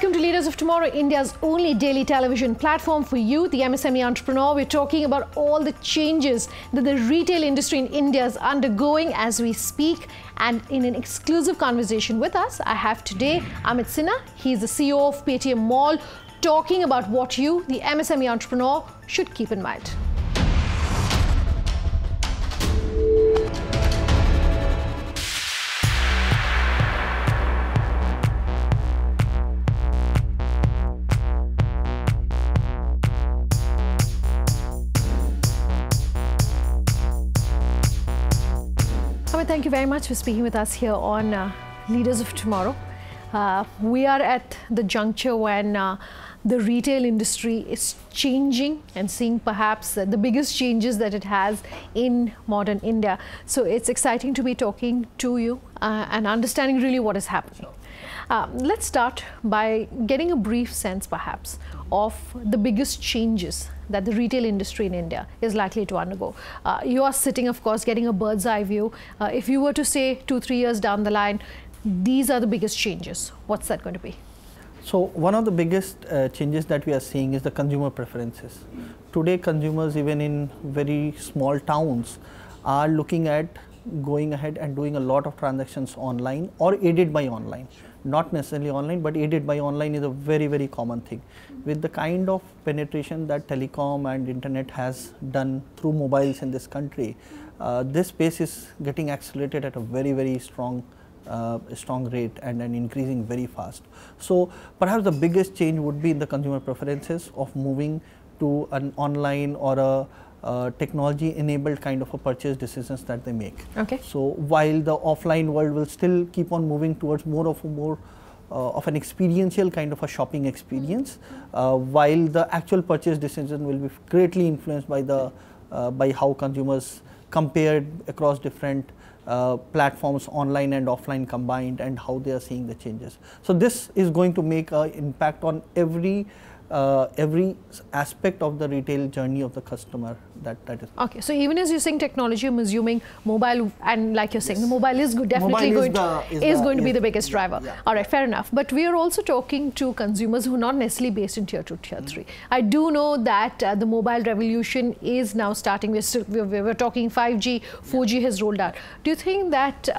Welcome to Leaders of Tomorrow, India's only daily television platform for you, the MSME entrepreneur. We're talking about all the changes that the retail industry in India is undergoing as we speak. And in an exclusive conversation with us, I have today Amit Sinha. He's the CEO of Paytm Mall, talking about what you, the MSME entrepreneur, should keep in mind. Thank you very much for speaking with us here on Leaders of Tomorrow. We are at the juncture when the retail industry is changing and seeing perhaps the biggest changes that it has in modern India. So it's exciting to be talking to you and understanding really what is happening. Let's start by getting a brief sense perhaps of the biggest changes that the retail industry in India is likely to undergo. You are sitting, of course, getting a bird's eye view. If you were to say 2-3 years down the line, these are the biggest changes, what's that going to be? So one of the biggest changes that we are seeing is the consumer preferences. Today, consumers even in very small towns are looking at going ahead and doing a lot of transactions online or aided by online. Not necessarily online, but aided by online is a very, very common thing. With the kind of penetration that telecom and internet has done through mobiles in this country, this space is getting accelerated at a very, very strong rate and increasing very fast. So perhaps the biggest change would be in the consumer preferences of moving to an online or a technology enabled kind of a purchase decisions that they make. Okay. So while the offline world will still keep on moving towards more of an experiential kind of a shopping experience, while the actual purchase decision will be greatly influenced by the by how consumers compared across different platforms, online and offline combined, and how they are seeing the changes. So this is going to make an impact on every aspect of the retail journey of the customer that is. Okay, so even as you're saying technology, I'm assuming mobile, and like you're saying, the mobile is definitely going to be the biggest driver. Yeah. All right, fair enough. But we are also talking to consumers who are not necessarily based in tier 2, tier 3. I do know that the mobile revolution is now starting. We're talking 5G, 4G has rolled out. Do you think that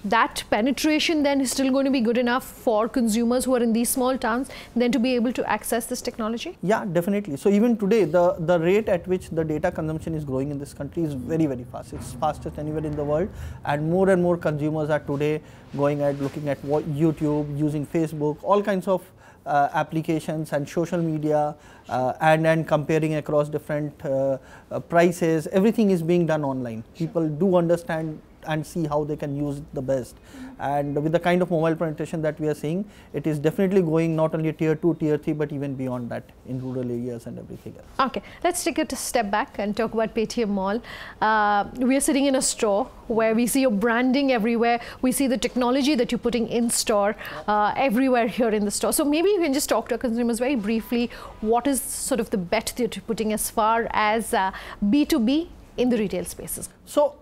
that penetration then is still going to be good enough for consumers who are in these small towns then to be able to access this technology? Yeah, definitely. So even today, the rate at which the data consumption is growing in this country is very, very fast. It's fastest anywhere in the world, and more consumers are today going at looking at YouTube, using Facebook, all kinds of applications and social media, and comparing across different prices. Everything is being done online. People do understand and see how they can use the best, and with the kind of mobile penetration that we are seeing, it is definitely going not only tier 2, tier 3, but even beyond that in rural areas and everything else. Okay, let's take a step back and talk about Paytm Mall. We are sitting in a store where we see your branding everywhere. We see the technology that you're putting in store everywhere here in the store. So maybe you can just talk to our consumers very briefly. What is sort of the bet that you're putting as far as B2B in the retail spaces? So,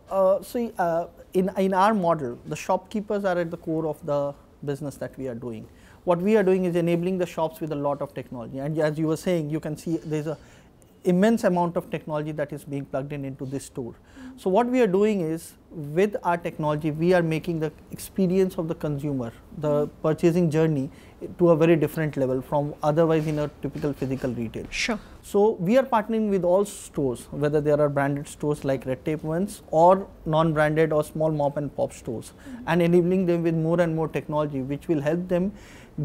in our model, the shopkeepers are at the core of the business that we are doing. What we are doing is enabling the shops with a lot of technology, and as you were saying, you can see there's a immense amount of technology that is being plugged into this store. So what we are doing is, with our technology, we are making the experience of the consumer, the purchasing journey, to a very different level from otherwise in a typical physical retail. Sure. So we are partnering with all stores, whether there are branded stores like red tape ones or non-branded or small mop and pop stores, and enabling them with more and more technology, which will help them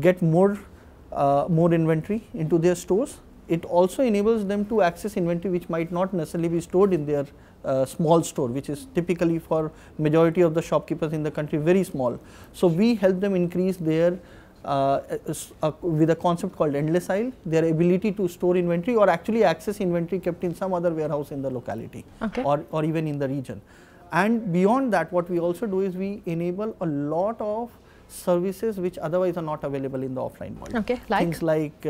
get more inventory into their stores. It also enables them to access inventory which might not necessarily be stored in their small store, which is typically for majority of the shopkeepers in the country very small. So we help them increase their with a concept called endless aisle, their ability to store inventory or actually access inventory kept in some other warehouse in the locality, okay, or even in the region. And beyond that, what we also do is we enable a lot of services which otherwise are not available in the offline world. Okay, like? Things like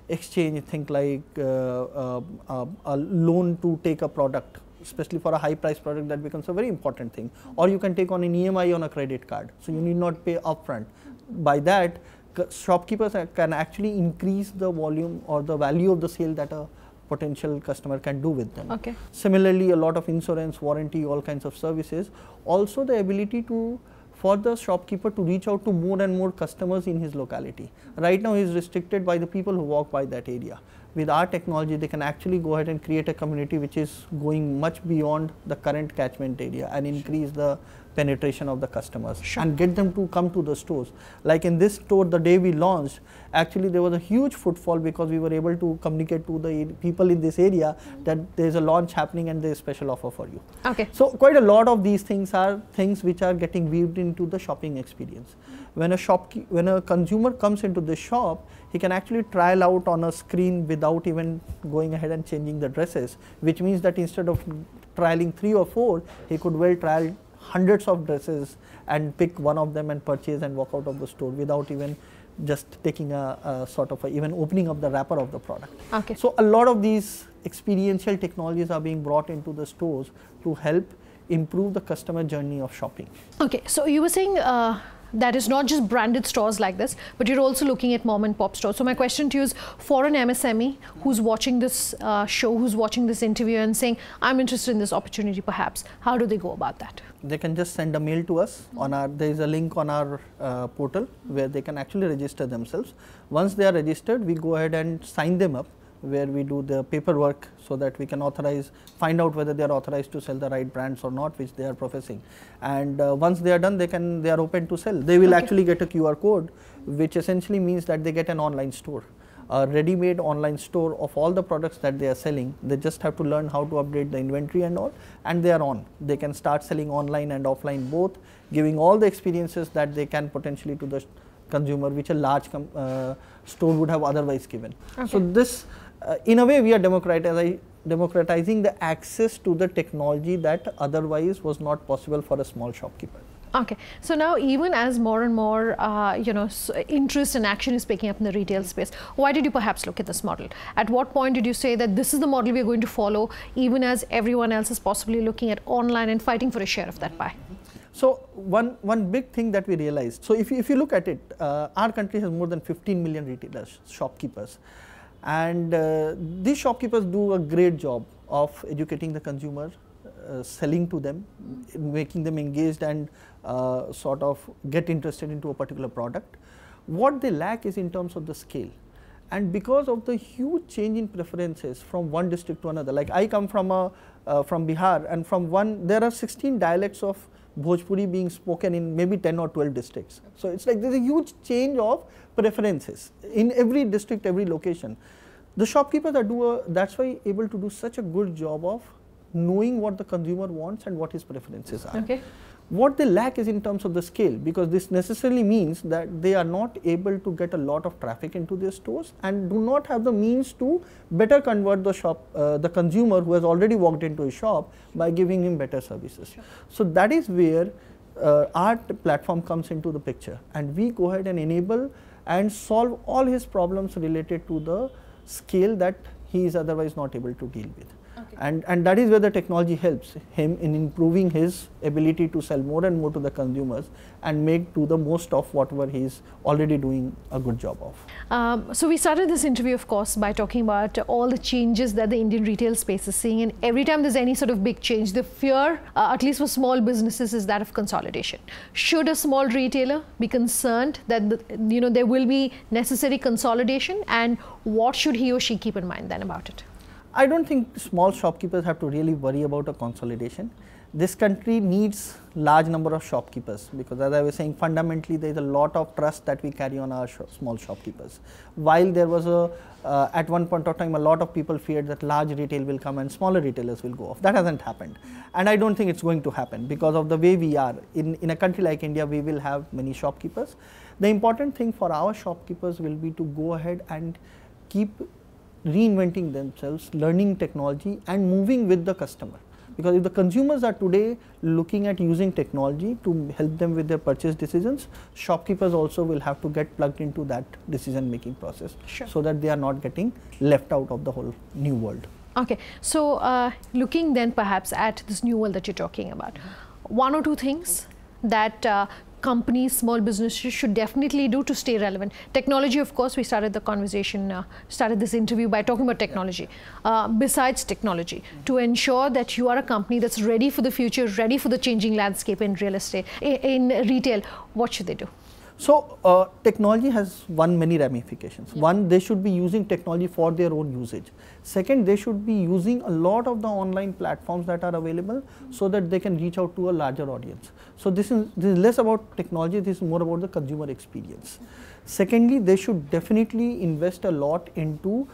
exchange, things like a loan to take a product, especially for a high price product, that becomes a very important thing. Or you can take on an EMI on a credit card, so you need not pay upfront. By that, shopkeepers can actually increase the volume or the value of the sale that a potential customer can do with them. Okay. Similarly, a lot of insurance, warranty, all kinds of services. Also the ability for the shopkeeper to reach out to more and more customers in his locality. Right now he is restricted by the people who walk by that area. With our technology, they can actually go ahead and create a community which is going much beyond the current catchment area and increase the penetration of the customers and get them to come to the stores. Like in this store, the day we launched, actually there was a huge footfall because we were able to communicate to the people in this area that there's a launch happening and there's a special offer for you. Okay. So quite a lot of these things are things which are getting weaved into the shopping experience. When a consumer comes into the shop, he can actually trial out on a screen without even going ahead and changing the dresses, which means that instead of trialing 3 or 4, he could well trial hundreds of dresses and pick one of them and purchase and walk out of the store without even just taking a sort of even opening up the wrapper of the product. Okay. So a lot of these experiential technologies are being brought into the stores to help improve the customer journey of shopping. Okay, so you were saying that is not just branded stores like this, but you're also looking at mom and pop stores. So my question to you is, for an MSME who's watching this show, who's watching this interview and saying, I'm interested in this opportunity perhaps, how do they go about that? They can just send a mail to us. There is a link on our portal where they can actually register themselves. Once they are registered, we go ahead and sign them up, where we do the paperwork so that we can find out whether they are authorized to sell the right brands or not, which they are professing. And once they are done, they are open to sell. They will actually get a QR code, which essentially means that they get an online store, a ready-made online store of all the products that they are selling. They just have to learn how to update the inventory and all, and they are on. They can start selling online and offline both, giving all the experiences that they can potentially to the consumer, which a large store would have otherwise given. Okay. So this, in a way, we are democratizing the access to the technology that otherwise was not possible for a small shopkeeper. Okay, so now even as more and more interest and action is picking up in the retail space, why did you perhaps look at this model? At what point did you say that this is the model we are going to follow, even as everyone else is possibly looking at online and fighting for a share of that pie? So one big thing that we realized, so if you look at it, our country has more than 15 million retailers, shopkeepers. And these shopkeepers do a great job of educating the consumer, selling to them, making them engaged and sort of get interested into a particular product. What they lack is in terms of the scale. And because of the huge change in preferences from one district to another, like I come from Bihar, and there are 16 dialects of Bhojpuri being spoken in maybe 10 or 12 districts. So it's like there's a huge change of preferences in every district, every location. The shopkeepers that's why able to do such a good job of knowing what the consumer wants and what his preferences are. Okay. What they lack is in terms of the scale, because this necessarily means that they are not able to get a lot of traffic into their stores and do not have the means to better convert the consumer who has already walked into a shop by giving him better services. Sure. So that is where our platform comes into the picture, and we go ahead and enable and solve all his problems related to the scale that he is otherwise not able to deal with. Okay. And that is where the technology helps him in improving his ability to sell more and more to the consumers and make to the most of whatever he is already doing a good job of. So we started this interview, of course, by talking about all the changes that the Indian retail space is seeing, and every time there's any sort of big change, the fear, at least for small businesses, is that of consolidation. Should a small retailer be concerned that there will be necessary consolidation, and what should he or she keep in mind then about it? I don't think small shopkeepers have to really worry about a consolidation. This country needs large number of shopkeepers, because as I was saying, fundamentally there is a lot of trust that we carry on our small shopkeepers. While there was at one point of time a lot of people feared that large retail will come and smaller retailers will go off. That hasn't happened, and I don't think it's going to happen because of the way we are. In a country like India, we will have many shopkeepers. The important thing for our shopkeepers will be to go ahead and keep reinventing themselves, learning technology and moving with the customer. Because if the consumers are today looking at using technology to help them with their purchase decisions, shopkeepers also will have to get plugged into that decision making process. Sure. So that they are not getting left out of the whole new world. Okay, so looking then perhaps at this new world that you're talking about, one or two things that companies, small businesses should definitely do to stay relevant? Technology, of course, we started the conversation, started this interview by talking about technology. Besides technology, to ensure that you are a company that's ready for the future, ready for the changing landscape in real estate, in retail, what should they do? So, technology has many ramifications. One, they should be using technology for their own usage. Second, they should be using a lot of the online platforms that are available so that they can reach out to a larger audience. So, this is less about technology, this is more about the consumer experience. Secondly, they should definitely invest a lot into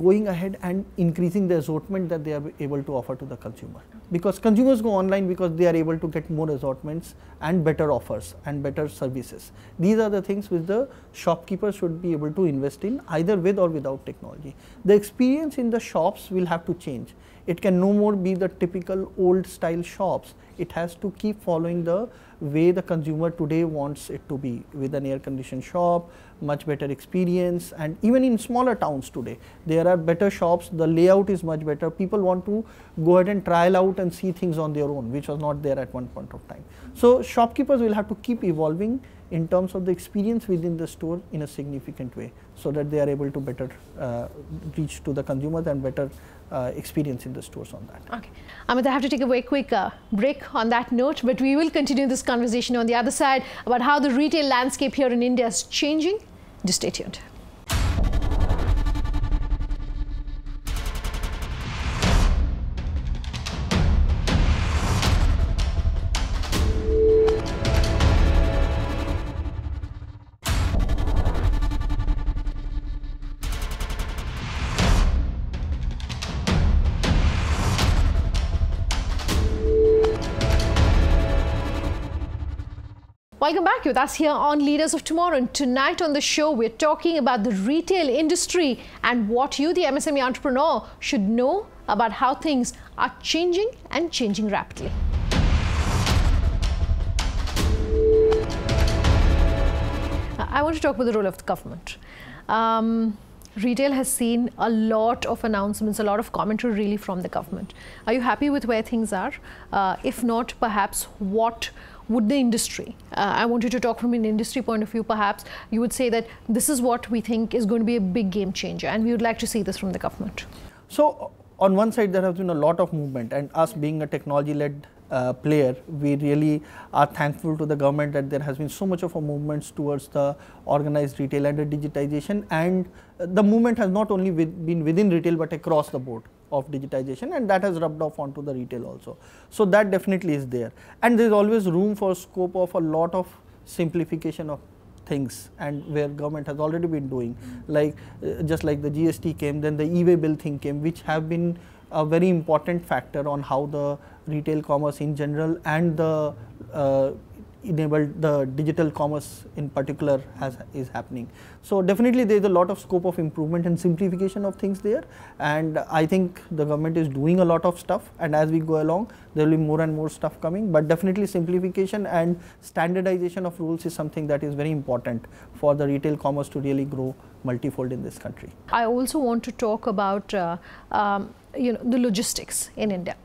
going ahead and increasing the assortment that they are able to offer to the consumer. Because consumers go online because they are able to get more assortments and better offers and better services. These are the things which the shopkeepers should be able to invest in, either with or without technology. The experience in the shops will have to change. It can no more be the typical old style shops. It has to keep following the way the consumer today wants it to be, with an air conditioned shop, much better experience. And even in smaller towns today, there are better shops, the layout is much better. People want to go ahead and trial out and see things on their own, which was not there at one point of time. So, shopkeepers will have to keep evolving in terms of the experience within the store in a significant way, so that they are able to better reach to the consumers and better experience in the stores on that. Okay. Amit, I have to take a very quick break on that note, but we will continue this conversation on the other side about how the retail landscape here in India is changing. Just stay tuned. Welcome back with us here on Leaders of Tomorrow, and tonight on the show we're talking about the retail industry and what you, the MSME entrepreneur, should know about how things are changing and changing rapidly. I want to talk about the role of the government. Retail has seen a lot of announcements, a lot of commentary really from the government. Are you happy with where things are? If not, perhaps what would the industry, I want you to talk from an industry point of view, perhaps you would say that this is what we think is going to be a big game changer, and we would like to see this from the government. So, on one side there has been a lot of movement, and us being a technology-led player, we really are thankful to the government that there has been so much of a movement towards the organized retail and the digitization, and the movement has not only been within retail but across the board of digitization, and that has rubbed off onto the retail also. So, that definitely is there, and there is always room for scope of a lot of simplification of things, and where government has already been doing, like just like the GST came, then the e-way bill thing came, which have been a very important factor on how the retail commerce in general and the enabled the digital commerce in particular is happening. So, definitely there is a lot of scope of improvement and simplification of things there, and I think the government is doing a lot of stuff, and as we go along there will be more and more stuff coming, but definitely simplification and standardization of rules is something that is very important for the retail commerce to really grow multifold in this country. I also want to talk about the logistics in India.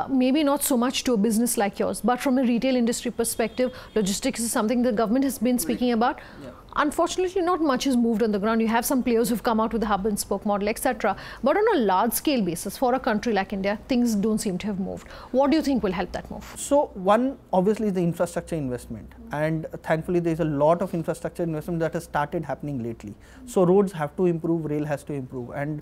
Maybe not so much to a business like yours, but from a retail industry perspective, logistics is something the government has been speaking about. Yeah. Unfortunately, not much has moved on the ground. You have some players who've come out with the hub and spoke model, etc. But on a large scale basis, for a country like India, things don't seem to have moved. What do you think will help that move? So, one obviously is the infrastructure investment, and thankfully there is a lot of infrastructure investment that has started happening lately. So, roads have to improve, rail has to improve, and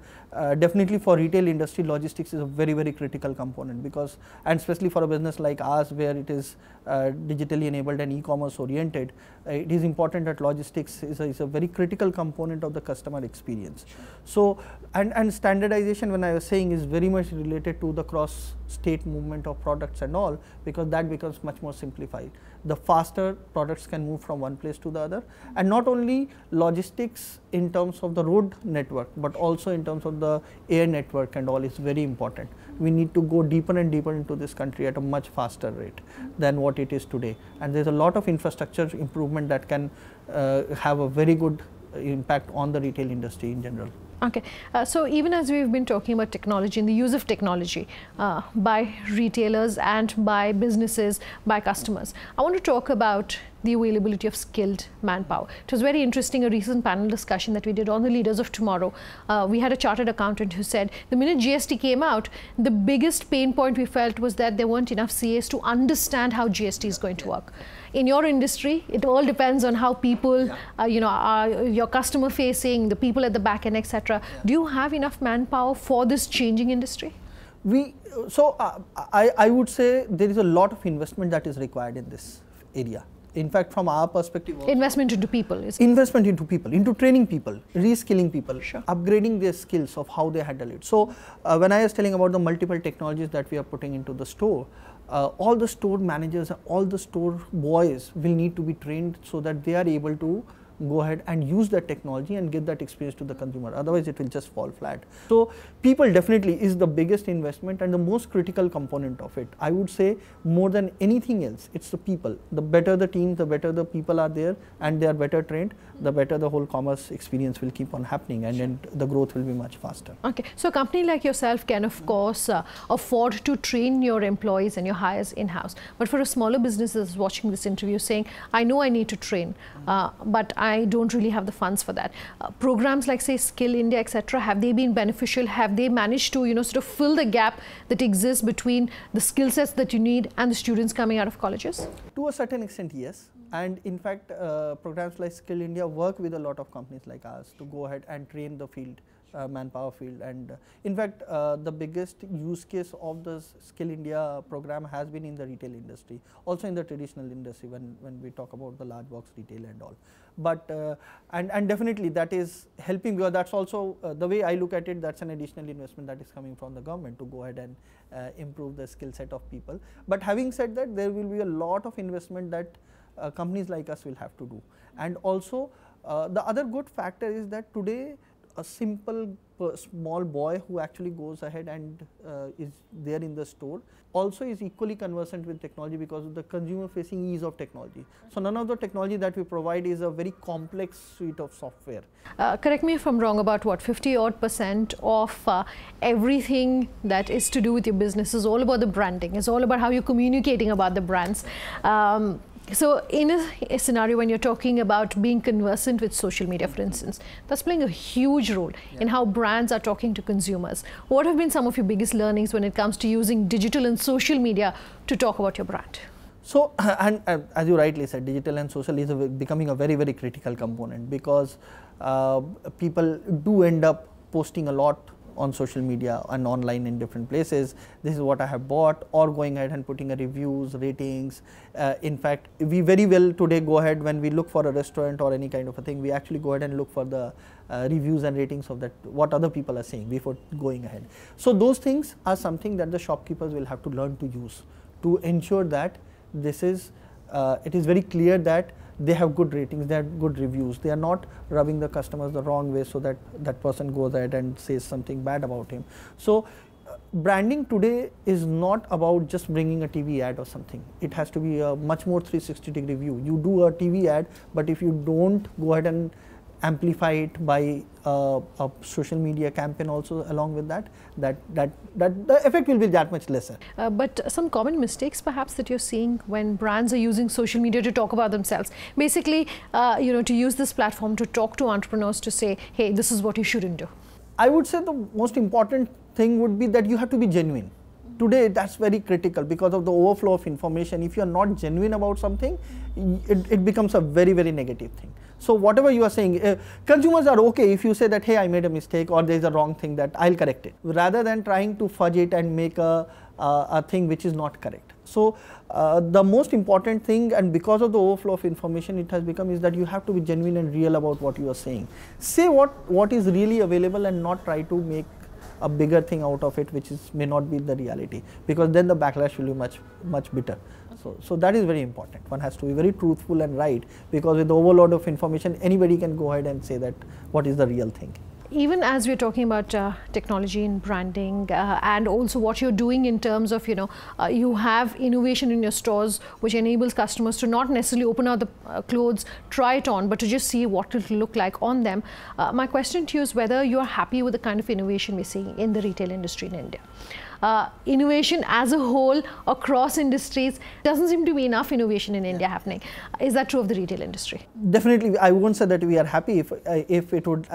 definitely for retail industry, logistics is a very, very critical component, because, and especially for a business like ours where it is digitally enabled and e-commerce oriented, it is important that logistics is a very critical component of the customer experience. So, and standardization, when I was saying, is very much related to the cross state movement of products and all, because that becomes much more simplified. The faster products can move from one place to the other, and not only logistics in terms of the road network, but also in terms of the air network and all is very important. We need to go deeper and deeper into this country at a much faster rate than what it is today, and there is a lot of infrastructure improvement that can have a very good impact on the retail industry in general. Okay, so even as we've been talking about technology and the use of technology by retailers and by businesses, by customers, I want to talk about the availability of skilled manpower. It was very interesting, a recent panel discussion that we did on the leaders of tomorrow. We had a chartered accountant who said the minute GST came out, the biggest pain point we felt was that there weren't enough CAs to understand how GST is going to work. In your industry, it all depends on how people, are your customer facing, the people at the back end, etc. Do you have enough manpower for this changing industry? I would say there is a lot of investment that is required in this area. In fact, from our perspective, also, investment into people, investment into people, into training people, reskilling people, sure, upgrading their skills of how they handle it. So when I was telling about the multiple technologies that we are putting into the store, all the store managers, all the store boys will need to be trained so that they are able to go ahead and use that technology and give that experience to the consumer. Otherwise, it will just fall flat. So people definitely is the biggest investment and the most critical component of it. I would say more than anything else, it's the people. The better the team, the better the people are there and they are better trained, the better the whole commerce experience will keep on happening, and then the growth will be much faster. Okay, so a company like yourself can of course afford to train your employees and your hires in-house. But for a smaller business that's watching this interview saying, I know I need to train, but I don't really have the funds for that. Programs like say Skill India, etc., have they been beneficial? Have they managed to sort of fill the gap that exists between the skill sets that you need and the students coming out of colleges? To a certain extent, yes. And in fact, programs like Skill India work with a lot of companies like ours to go ahead and train the field, manpower field. And in fact, the biggest use case of the Skill India program has been in the retail industry, also in the traditional industry when we talk about the large box retail and all. But and definitely that is helping, because that's also the way I look at it, that's an additional investment that is coming from the government to go ahead and improve the skill set of people. But having said that, there will be a lot of investment that companies like us will have to do. And also the other good factor is that today a simple small boy who actually goes ahead and is there in the store also is equally conversant with technology because of the consumer facing ease of technology. So none of the technology that we provide is a very complex suite of software. Correct me if I'm wrong, about what, 50% of everything that is to do with your business is all about the branding, is all about how you're communicating about the brands. So in a scenario when you're talking about being conversant with social media, for instance, that's playing a huge role in how brands are talking to consumers. What have been some of your biggest learnings when it comes to using digital and social media to talk about your brand? So, and as you rightly said, digital and social is becoming a very, very critical component, because people do end up posting a lot on social media and online in different places. This is what I have bought, or going ahead and putting a reviews, ratings. In fact, we very well today go ahead when we look for a restaurant or any kind of a thing, we actually go ahead and look for the reviews and ratings of that, what other people are saying before going ahead. So those things are something that the shopkeepers will have to learn to use to ensure that this is, it is very clear that they have good ratings, they have good reviews, they are not rubbing the customers the wrong way so that that person goes ahead and says something bad about him. So branding today is not about just bringing a TV ad or something. It has to be a much more 360-degree view. You do a TV ad, but if you don't go ahead and amplify it by a social media campaign also along with that, the effect will be that much lesser. But some common mistakes perhaps that you're seeing when brands are using social media to talk about themselves. Basically, to use this platform to talk to entrepreneurs to say, hey, this is what you shouldn't do. I would say the most important thing would be that you have to be genuine. Today, that's very critical because of the overflow of information. If you are not genuine about something, it becomes a very, very negative thing. So whatever you are saying, consumers are okay if you say that, hey, I made a mistake or there is a wrong thing, that I'll correct it, rather than trying to fudge it and make a thing which is not correct. So the most important thing, and because of the overflow of information it has become, is that you have to be genuine and real about what you are saying. Say what is really available and not try to make a bigger thing out of it, which may not be the reality, because then the backlash will be much bitter. So that is very important. One has to be very truthful and right, because with the overload of information, anybody can go ahead and say that what is the real thing. Even as we're talking about technology and branding and also what you're doing in terms of, you have innovation in your stores which enables customers to not necessarily open out the clothes, try it on, but to just see what it will look like on them. My question to you is whether you're happy with the kind of innovation we're seeing in the retail industry in India. Innovation as a whole across industries, doesn't seem to be enough innovation in India happening. Is that true of the retail industry? Definitely, I won't say that we are happy. If it would,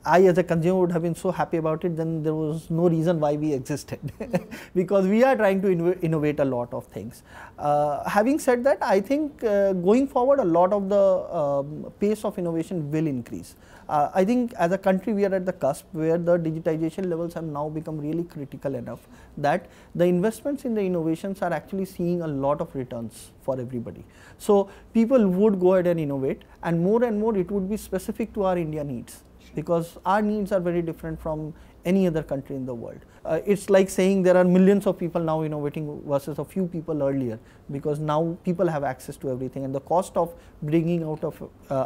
I as a consumer would have been so happy about it, then there was no reason why we existed because we are trying to innovate a lot of things. Having said that, I think going forward a lot of the pace of innovation will increase. I think as a country we are at the cusp where the digitization levels have now become really critical enough that the investments in the innovations are actually seeing a lot of returns for everybody. So people would go ahead and innovate, and more it would be specific to our India needs, because our needs are very different from any other country in the world. It's like saying there are millions of people now innovating versus a few people earlier, because now people have access to everything and the cost of bringing out of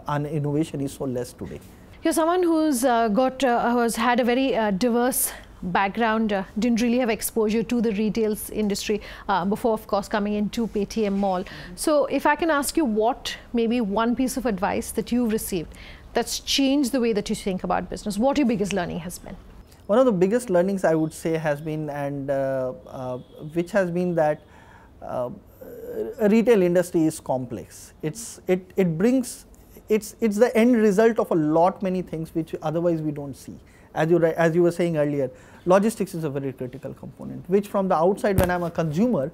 an innovation is so less today. You're someone who's who's had a very diverse background, didn't really have exposure to the retail industry before, of course, coming into Paytm Mall. So if I can ask you, what maybe one piece of advice that you've received that's changed the way that you think about business? What your biggest learning has been? One of the biggest learnings I would say has been, and which has been that retail industry is complex. It's the end result of a lot many things which otherwise we don't see. As you were saying earlier, logistics is a very critical component, which from the outside when I'm a consumer,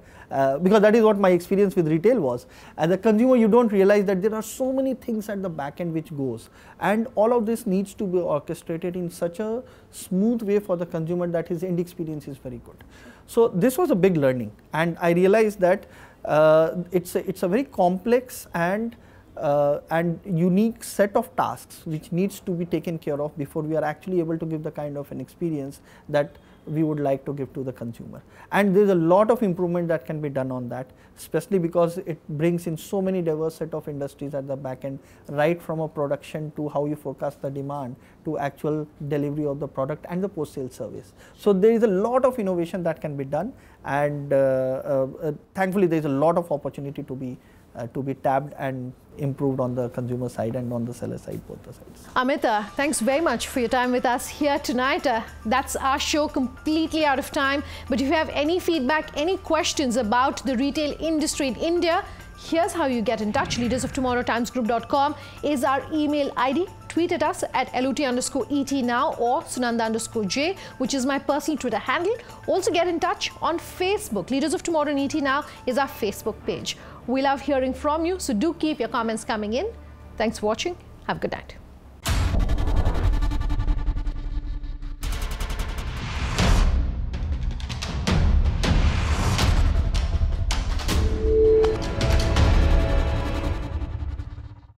because that is what my experience with retail was, as a consumer you don't realize that there are so many things at the back end which goes, and all of this needs to be orchestrated in such a smooth way for the consumer that his end experience is very good. So this was a big learning, and I realized that it's a very complex and unique set of tasks which needs to be taken care of before we are actually able to give the kind of an experience that we would like to give to the consumer. And there's a lot of improvement that can be done on that, especially because it brings in so many diverse set of industries at the back end, right from a production to how you forecast the demand to actual delivery of the product and the post-sale service. So there is a lot of innovation that can be done, and thankfully there is a lot of opportunity to be tapped and improved on the consumer side and on the seller side, both the sides. Amit, thanks very much for your time with us here tonight. That's our show, completely out of time. But if you have any feedback, any questions about the retail industry in India, here's how you get in touch. leadersoftomorrowtimesgroup.com is our email ID. Tweet at us at LOT_ET now or Sunanda_J, which is my personal Twitter handle. Also get in touch on Facebook. Leaders of Tomorrow and ET Now is our Facebook page. We love hearing from you, so do keep your comments coming in. Thanks for watching. Have a good night.